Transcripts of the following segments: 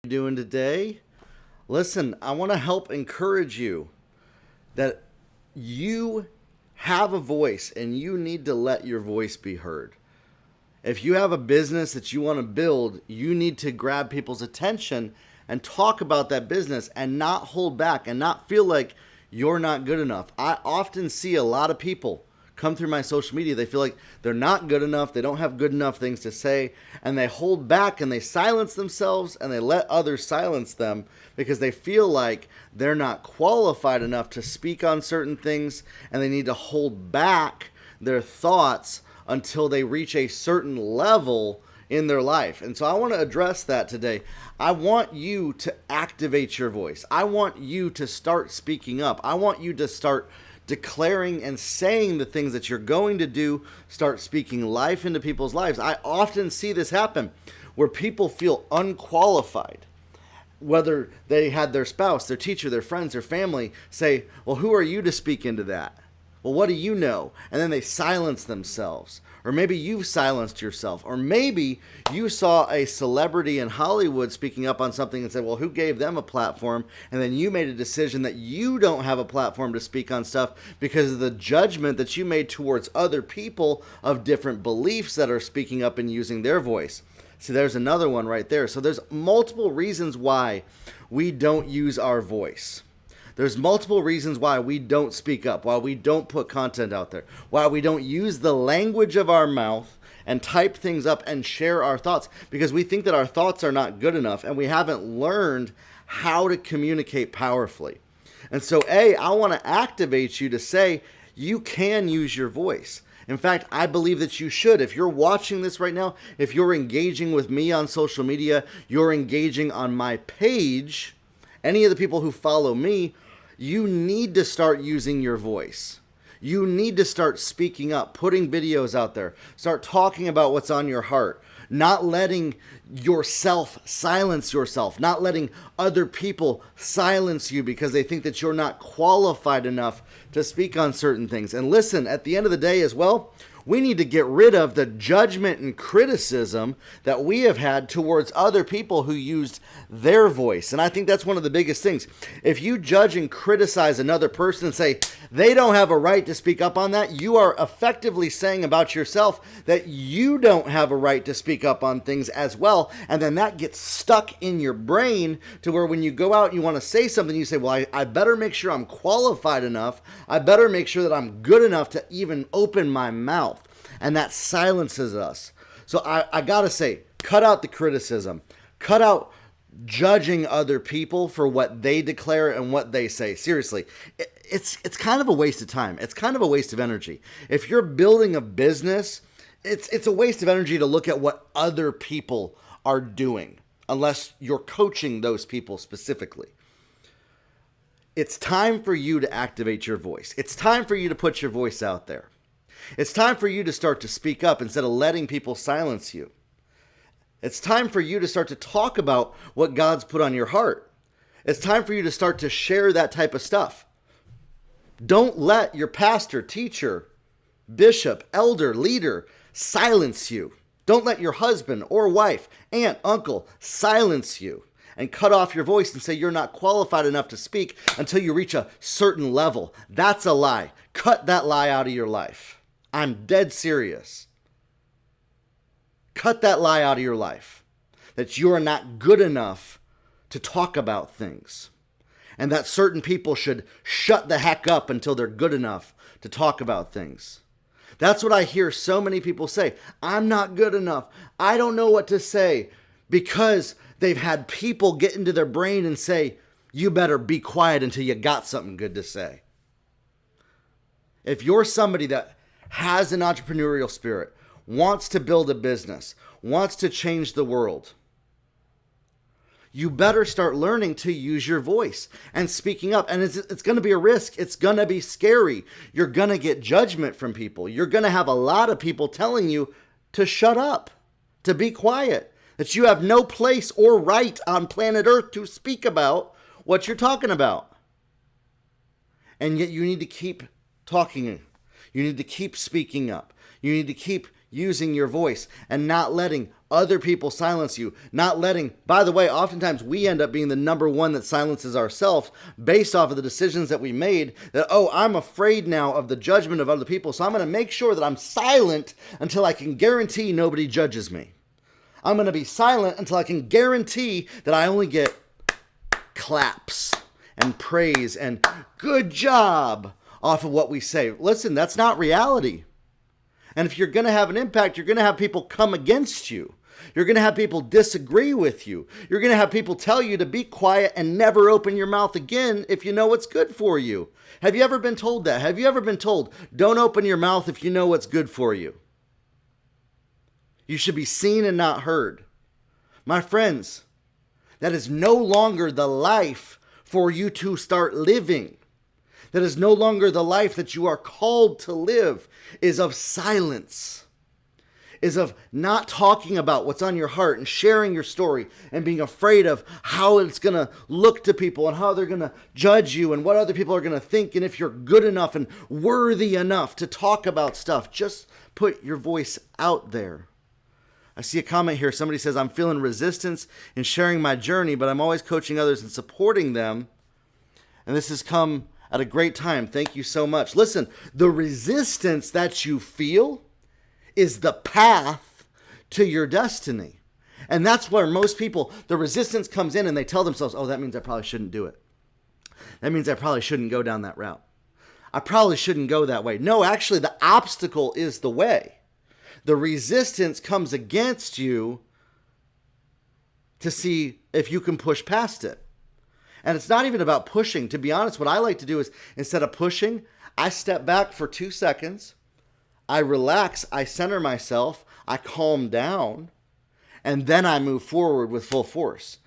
Doing today? Listen, I want to help encourage you that you have a voice and you need to let your voice be heard. If you have a business that you want to build, you need to grab people's attention and talk about that business and not hold back and not feel like you're not good enough. I often see a lot of people come through my social media. They feel like they're not good enough. They don't have good enough things to say, and they hold back and they silence themselves and they let others silence them because they feel like they're not qualified enough to speak on certain things, and they need to hold back their thoughts until they reach a certain level in their life. And so I want to address that today. I want you to activate your voice. I want you to start speaking up. I want you to start declaring and saying the things that you're going to do. Start speaking life into people's lives. I often see this happen where people feel unqualified, whether they had their spouse, their teacher, their friends, their family say, well, who are you to speak into that? Well, what do you know? And then they silence themselves. Or maybe you've silenced yourself. Or maybe you saw a celebrity in Hollywood speaking up on something and said, well, who gave them a platform? And then you made a decision that you don't have a platform to speak on stuff because of the judgment that you made towards other people of different beliefs that are speaking up and using their voice. See, there's another one right there. So there's multiple reasons why we don't use our voice. There's multiple reasons why we don't speak up, why we don't put content out there, why we don't use the language of our mouth and type things up and share our thoughts, because we think that our thoughts are not good enough and we haven't learned how to communicate powerfully. And so, I want to activate you to say you can use your voice. In fact, I believe that you should. If you're watching this right now, if you're engaging with me on social media, you're engaging on my page, any of the people who follow me, you need to start using your voice. You need to start speaking up, putting videos out there, start talking about what's on your heart, not letting yourself silence yourself, not letting other people silence you because they think that you're not qualified enough to speak on certain things. And listen, at the end of the day as well, we need to get rid of the judgment and criticism that we have had towards other people who used their voice. And I think that's one of the biggest things. If you judge and criticize another person and say they don't have a right to speak up on that, you are effectively saying about yourself that you don't have a right to speak up on things as well. And then that gets stuck in your brain to where when you go out and you want to say something, you say, well, I better make sure I'm qualified enough. I better make sure that I'm good enough to even open my mouth. And that silences us. So I gotta say, cut out the criticism. Cut out judging other people for what they declare and what they say. Seriously, it's kind of a waste of time. It's kind of a waste of energy. If you're building a business, it's a waste of energy to look at what other people are doing, unless you're coaching those people specifically. It's time for you to activate your voice. It's time for you to put your voice out there. It's time for you to start to speak up instead of letting people silence you. It's time for you to start to talk about what God's put on your heart. It's time for you to start to share that type of stuff. Don't let your pastor, teacher, bishop, elder, leader silence you. Don't let your husband or wife, aunt, uncle silence you and cut off your voice and say you're not qualified enough to speak until you reach a certain level. That's a lie. Cut that lie out of your life. I'm dead serious. Cut that lie out of your life, that you are not good enough to talk about things, and that certain people should shut the heck up until they're good enough to talk about things. That's what I hear so many people say. I'm not good enough. I don't know what to say, because they've had people get into their brain and say, you better be quiet until you got something good to say. If you're somebody that has an entrepreneurial spirit, wants to build a business, wants to change the world, you better start learning to use your voice and speaking up. And it's going to be a risk. It's going to be scary. You're going to get judgment from people. You're going to have a lot of people telling you to shut up, to be quiet, that you have no place or right on planet Earth to speak about what you're talking about. And yet you need to keep talking. You need to keep speaking up. You need to keep using your voice and not letting other people silence you. Not letting, by the way, oftentimes we end up being the number one that silences ourselves based off of the decisions that we made that, oh, I'm afraid now of the judgment of other people, so I'm going to make sure that I'm silent until I can guarantee nobody judges me. I'm going to be silent until I can guarantee that I only get claps and praise and good job off of what we say. Listen, that's not reality. And if you're going to have an impact, you're going to have people come against you. You're going to have people disagree with you. You're going to have people tell you to be quiet and never open your mouth again if you know what's good for you. Have you ever been told that? Have you ever been told, don't open your mouth if you know what's good for you? You should be seen and not heard. My friends, that is no longer the life for you to start living. That is no longer the life that you are called to live, is of silence, is of not talking about what's on your heart and sharing your story and being afraid of how it's going to look to people and how they're going to judge you and what other people are going to think and if you're good enough and worthy enough to talk about stuff. Just put your voice out there. I see a comment here. Somebody says, I'm feeling resistance in sharing my journey, but I'm always coaching others and supporting them. And this has come at a great time. Thank you so much. Listen, the resistance that you feel is the path to your destiny. And that's where most people, the resistance comes in and they tell themselves, oh, that means I probably shouldn't do it. That means I probably shouldn't go down that route. I probably shouldn't go that way. No, actually, the obstacle is the way. The resistance comes against you to see if you can push past it. And it's not even about pushing. To be honest, what I like to do is instead of pushing, I step back for 2 seconds. I relax. I center myself. I calm down. And then I move forward with full force.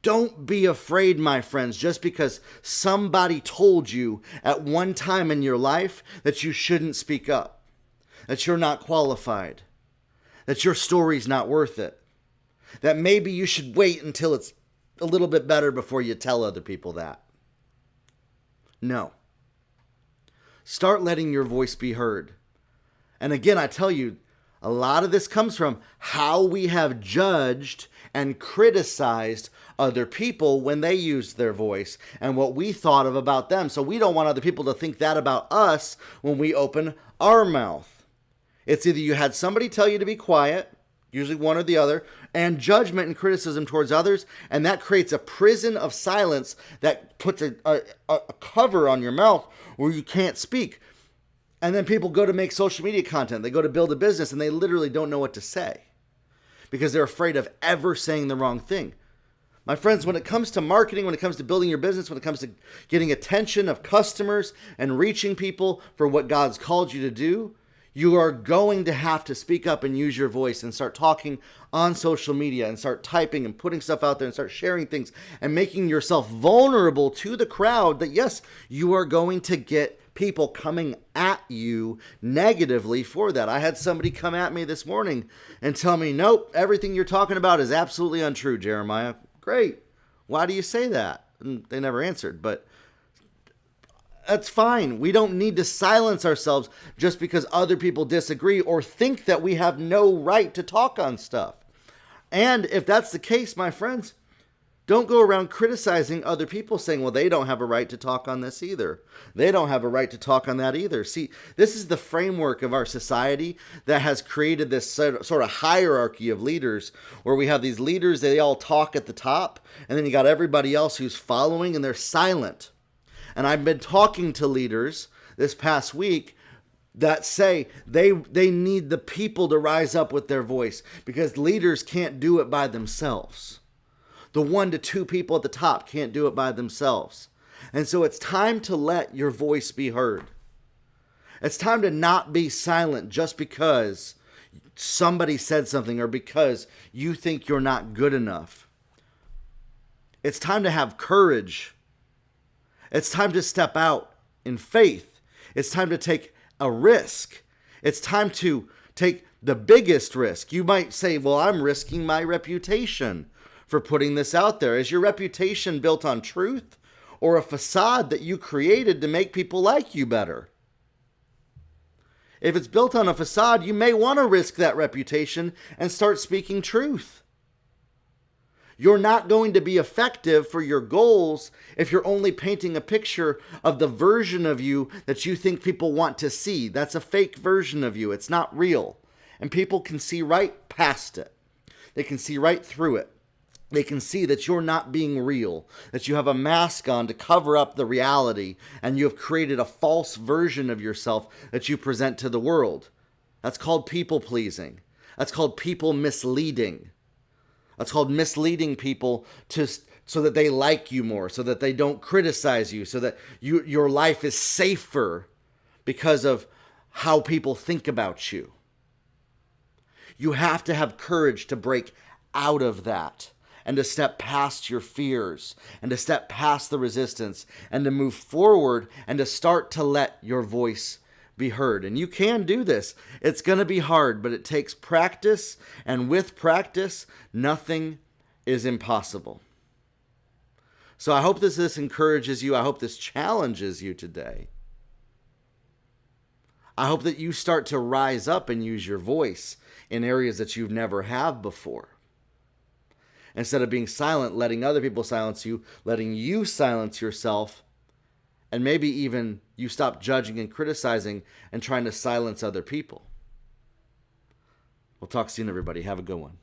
Don't be afraid, my friends, just because somebody told you at one time in your life that you shouldn't speak up, that you're not qualified, that your story's not worth it, that maybe you should wait until it's a little bit better before you tell other people that. No. Start letting your voice be heard. And again, I tell you, a lot of this comes from how we have judged and criticized other people when they used their voice and what we thought of about them. So we don't want other people to think that about us when we open our mouth. It's either you had somebody tell you to be quiet, usually one or the other, and judgment and criticism towards others, and that creates a prison of silence that puts a cover on your mouth where you can't speak. And then people go to make social media content. They go to build a business, and they literally don't know what to say because they're afraid of ever saying the wrong thing. My friends, when it comes to marketing, when it comes to building your business, when it comes to getting attention of customers and reaching people for what God's called you to do, you are going to have to speak up and use your voice and start talking on social media and start typing and putting stuff out there and start sharing things and making yourself vulnerable to the crowd that, yes, you are going to get people coming at you negatively for that. I had somebody come at me this morning and tell me, nope, everything you're talking about is absolutely untrue, Jeremiah. Great. Why do you say that? And they never answered, but that's fine. We don't need to silence ourselves just because other people disagree or think that we have no right to talk on stuff. And if that's the case, my friends, don't go around criticizing other people saying, well, they don't have a right to talk on this either. They don't have a right to talk on that either. See, this is the framework of our society that has created this sort of hierarchy of leaders where we have these leaders, they all talk at the top, and then you got everybody else who's following and they're silent. And I've been talking to leaders this past week that say they need the people to rise up with their voice because leaders can't do it by themselves. The 1 to 2 people at the top can't do it by themselves. And so it's time to let your voice be heard. It's time to not be silent just because somebody said something or because you think you're not good enough. It's time to have courage. It's time to step out in faith. It's time to take a risk. It's time to take the biggest risk. You might say, well, I'm risking my reputation for putting this out there. Is your reputation built on truth or a facade that you created to make people like you better? If it's built on a facade, you may want to risk that reputation and start speaking truth. You're not going to be effective for your goals if you're only painting a picture of the version of you that you think people want to see. That's a fake version of you. It's not real. And people can see right past it. They can see right through it. They can see that you're not being real, that you have a mask on to cover up the reality, and you have created a false version of yourself that you present to the world. That's called people pleasing. That's called people misleading. That's called misleading people so that they like you more, so that they don't criticize you, so that your life is safer because of how people think about you. You have to have courage to break out of that and to step past your fears and to step past the resistance and to move forward and to start to let your voice be heard. And you can do this. It's going to be hard, but it takes practice, and with practice, nothing is impossible. So I hope this encourages you. I hope this challenges you today. I hope that you start to rise up and use your voice in areas that you've never have before. Instead of being silent, letting other people silence you, letting you silence yourself, and maybe even you stop judging and criticizing and trying to silence other people. We'll talk soon, everybody. Have a good one.